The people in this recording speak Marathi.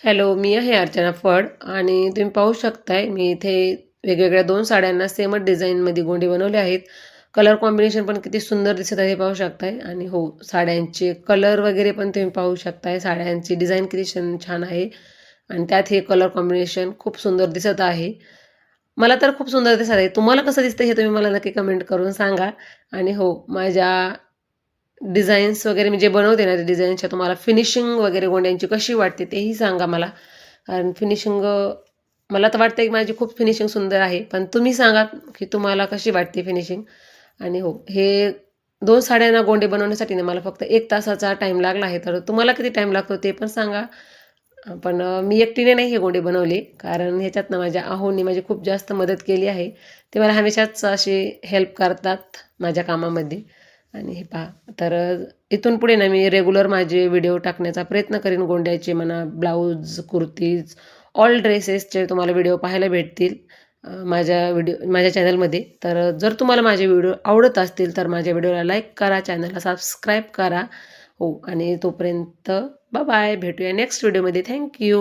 हॅलो, मी आहे अर्चना फड आणि तुम्ही पाहू शकताय मी इथे वेगवेगळ्या 2 साड्यांना सेमच डिझाईनमध्ये गोंडे बनवले आहेत. कलर कॉम्बिनेशन पण किती सुंदर दिसत आहे हे पाहू शकताय आणि हो, साड्यांचे कलर वगैरे पण तुम्ही पाहू शकताय. साड्यांची डिझाईन किती छान आहे आणि त्यात हे कलर कॉम्बिनेशन खूप सुंदर दिसत आहे. मला तर खूप सुंदर दिसत आहे. तुम्हाला कसं दिसतं हे तुम्ही मला नक्की कमेंट करून सांगा आणि हो, माझ्या डिझाईन्स वगैरे मी जे बनवते ना, ते डिझाईन्सच्या तुम्हाला फिनिशिंग वगैरे गोंड्यांची कशी वाटते तेही सांगा मला. कारण फिनिशिंग मला तर वाटतं की माझी खूप फिनिशिंग सुंदर आहे. पण तुम्ही सांगा की तुम्हाला कशी वाटते फिनिशिंग? आणि हो, हे 2 साड्यांना गोंडे बनवण्यासाठी ना मला फक्त 1 तासाचा टाईम लागला आहे. तर तुम्हाला किती टाईम लागतो ते पण सांगा. पण मी एकटीने नाही हे गोंडे बनवले. कारण ह्याच्यात ना माझ्या अहोंनी माझी खूप जास्त मदत केली आहे. ते मला हमेशाच असे हेल्प करतात माझ्या कामामध्ये. आणि हे पहा तर इथून पुढे ना मी रेग्युलर माझे व्हिडिओ टाकण्याचा प्रयत्न करीन. गोंड्याचे म्हणा, ब्लाउज, कुर्तीज, ऑल ड्रेसेसचे तुम्हाला व्हिडिओ पाहायला भेटतील माझ्या चॅनलमध्ये. तर जर तुम्हाला माझे व्हिडिओ आवडत असतील तर माझ्या व्हिडिओला लाईक करा, चॅनलला सबस्क्राईब करा. हो आणि तोपर्यंत बाय बाय. भेटूया नेक्स्ट व्हिडिओमध्ये. Thank you.